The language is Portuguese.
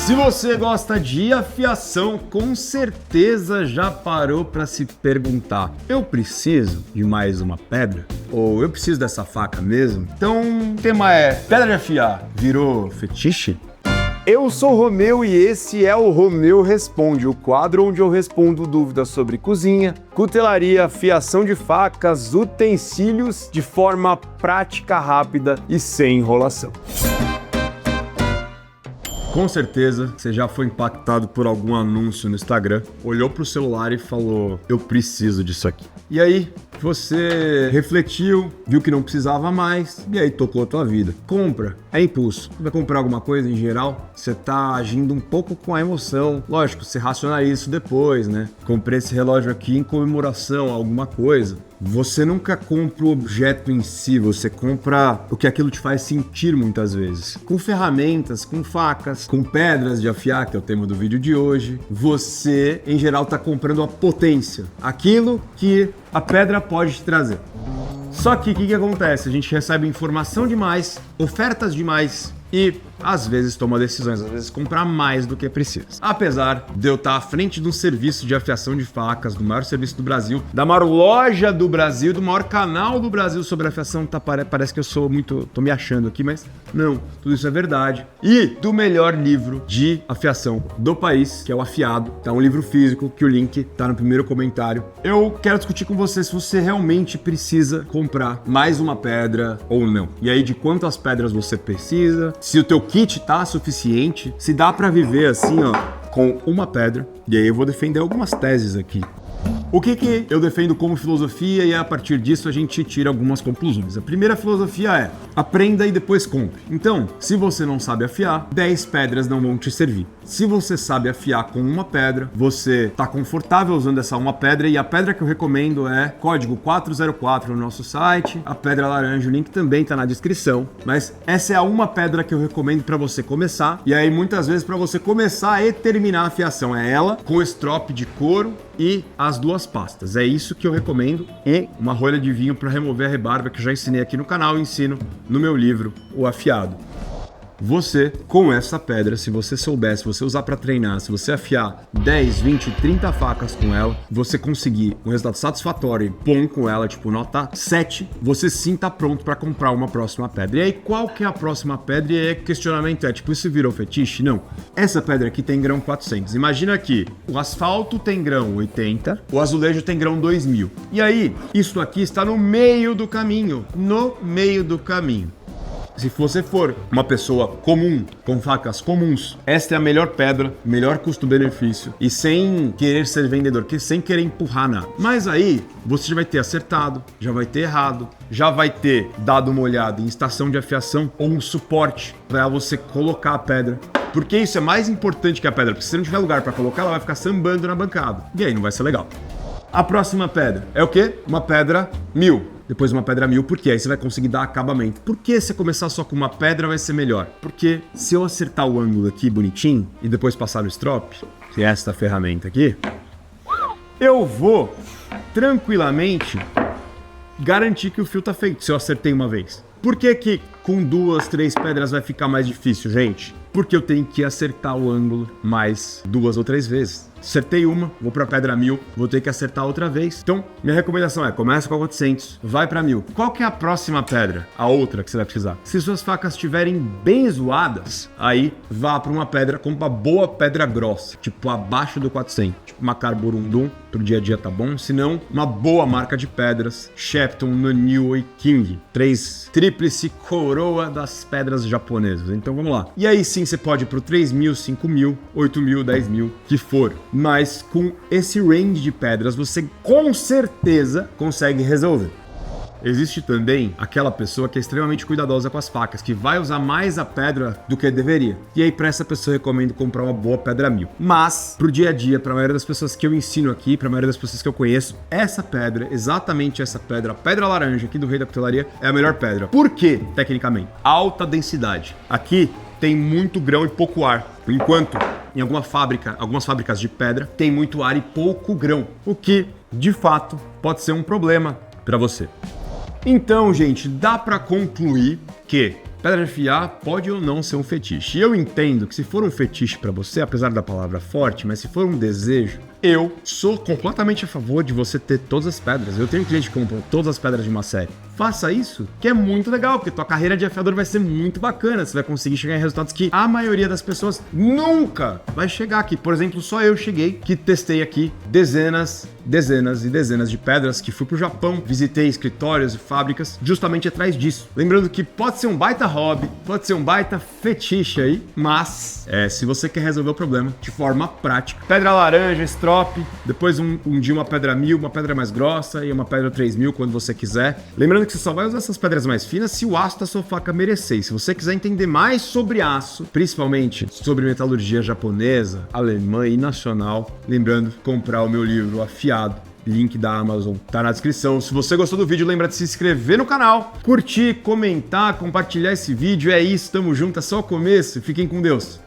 Se você gosta de afiação, com certeza já parou para se perguntar: eu preciso de mais uma pedra? Ou eu preciso dessa faca mesmo? Então o tema é: pedra de afiar virou fetiche? Eu sou o Romeu e esse é o Romeu Responde, o quadro onde eu respondo dúvidas sobre cozinha, cutelaria, afiação de facas, utensílios de forma prática, rápida e sem enrolação. Com certeza você já foi impactado por algum anúncio no Instagram, olhou pro celular e falou: eu preciso disso aqui. E aí você refletiu, viu que não precisava mais e aí tocou a tua vida. Compra, é impulso. Você vai comprar alguma coisa em geral, você tá agindo um pouco com a emoção. Lógico, você racionaliza isso depois, né? Comprei esse relógio aqui em comemoração a alguma coisa. Você nunca compra o objeto em si, você compra o que aquilo te faz sentir muitas vezes. Com ferramentas, com facas, com pedras de afiar, que é o tema do vídeo de hoje, você, em geral, está comprando a potência, aquilo que a pedra pode te trazer. Só que o que acontece? A gente recebe informação demais, ofertas demais e às vezes toma decisões, às vezes comprar mais do que precisa. Apesar de eu estar à frente de um serviço de afiação de facas, do maior serviço do Brasil, da maior loja do Brasil, do maior canal do Brasil sobre afiação, parece que eu sou muito... tô me achando aqui, mas não, tudo isso é verdade. E do melhor livro de afiação do país, que é o Afiado, tá um livro físico, que o link tá no primeiro comentário. Eu quero discutir com você se você realmente precisa comprar mais uma pedra ou não. E aí de quantas pedras você precisa, se o teu kit tá suficiente, se dá para viver assim, ó, com uma pedra. E aí eu vou defender algumas teses aqui. O que eu defendo como filosofia e a partir disso a gente tira algumas conclusões. A primeira filosofia é: aprenda e depois compre. Então, se você não sabe afiar, 10 pedras não vão te servir. Se você sabe afiar com uma pedra, você está confortável usando essa uma pedra, e a pedra que eu recomendo é código 404 no nosso site, a pedra laranja, o link também está na descrição, mas essa é a uma pedra que eu recomendo para você começar, e aí muitas vezes para você começar e terminar a afiação é ela, com estrope de couro e as duas pastas. É isso que eu recomendo, e uma rolha de vinho para remover a rebarba, que eu já ensinei aqui no canal e ensino no meu livro, O Afiado. Você, com essa pedra, se você souber, se você usar para treinar, se você afiar 10, 20, 30 facas com ela, você conseguir um resultado satisfatório e bom com ela, tipo nota 7, você sim tá pronto para comprar uma próxima pedra. E aí, qual que é a próxima pedra? E aí, o questionamento é, tipo, isso virou fetiche? Não. Essa pedra aqui tem grão 400. Imagina que o asfalto tem grão 80, o azulejo tem grão 2000. E aí, isso aqui está no meio do caminho. No meio do caminho. Se você for uma pessoa comum, com facas comuns, esta é a melhor pedra, melhor custo-benefício e sem querer ser vendedor, sem querer empurrar nada. Mas aí você já vai ter acertado, já vai ter errado, já vai ter dado uma olhada em estação de afiação ou um suporte para você colocar a pedra. Porque isso é mais importante que a pedra, porque se não tiver lugar para colocar, ela vai ficar sambando na bancada. E aí não vai ser legal. A próxima pedra é o quê? Uma pedra 1000. Depois uma pedra 1000, porque aí você vai conseguir dar acabamento. Por que se começar só com uma pedra vai ser melhor? Porque se eu acertar o ângulo aqui bonitinho e depois passar o strop, que é esta ferramenta aqui, eu vou tranquilamente garantir que o fio tá feito, se eu acertei uma vez. Por que que com 2, 3 pedras vai ficar mais difícil, gente? Porque eu tenho que acertar o ângulo mais 2 ou 3 vezes. Acertei uma, vou para pedra 1000, vou ter que acertar outra vez. Então, minha recomendação é: começa com a 400, vai para 1000. Qual que é a próxima pedra? A outra que você vai precisar. Se suas facas estiverem bem zoadas, aí vá para uma pedra com uma boa pedra grossa, tipo abaixo do 400. Tipo uma Carborundum, pro dia a dia tá bom. Se não, uma boa marca de pedras, Shepton, Naniwa e King. 3 tríplice coroa das pedras japonesas. Então vamos lá. E aí sim você pode ir pro 3.000, 5.000, 8.000, 10.000, que for. Mas com esse range de pedras você com certeza consegue resolver. Existe também aquela pessoa que é extremamente cuidadosa com as facas, que vai usar mais a pedra do que deveria. E aí para essa pessoa eu recomendo comprar uma boa pedra 1000. Mas pro dia a dia, para a maioria das pessoas que eu ensino aqui, para a maioria das pessoas que eu conheço, essa pedra, exatamente essa pedra, a pedra laranja aqui do Rei da Cutelaria, é a melhor pedra. Por quê? Tecnicamente, alta densidade. Aqui tem muito grão e pouco ar, enquanto em algumas fábricas de pedra tem muito ar e pouco grão, o que de fato pode ser um problema para você. Então, gente, dá para concluir que pedra de afiar pode ou não ser um fetiche. E eu entendo que se for um fetiche pra você, apesar da palavra forte, mas se for um desejo, eu sou completamente a favor de você ter todas as pedras. Eu tenho cliente que compra todas as pedras de uma série. Faça isso, que é muito legal, porque tua carreira de afiador vai ser muito bacana. Você vai conseguir chegar em resultados que a maioria das pessoas nunca vai chegar aqui. Por exemplo, só eu cheguei, que testei aqui dezenas e dezenas de pedras, que fui pro Japão, visitei escritórios e fábricas justamente atrás disso. Lembrando que pode ser um baita hobby, pode ser um baita fetiche aí, mas se você quer resolver o problema de forma prática. Pedra laranja, strop, depois um dia uma pedra 1000, uma pedra mais grossa e uma pedra 3000 quando você quiser. Lembrando que você só vai usar essas pedras mais finas se o aço da sua faca merecer. E se você quiser entender mais sobre aço, principalmente sobre metalurgia japonesa, alemã e nacional, lembrando, comprar o meu livro Afiado, link da Amazon tá na descrição. Se você gostou do vídeo, lembra de se inscrever no canal, curtir, comentar, compartilhar esse vídeo. É isso, tamo junto, é só o começo. Fiquem com Deus.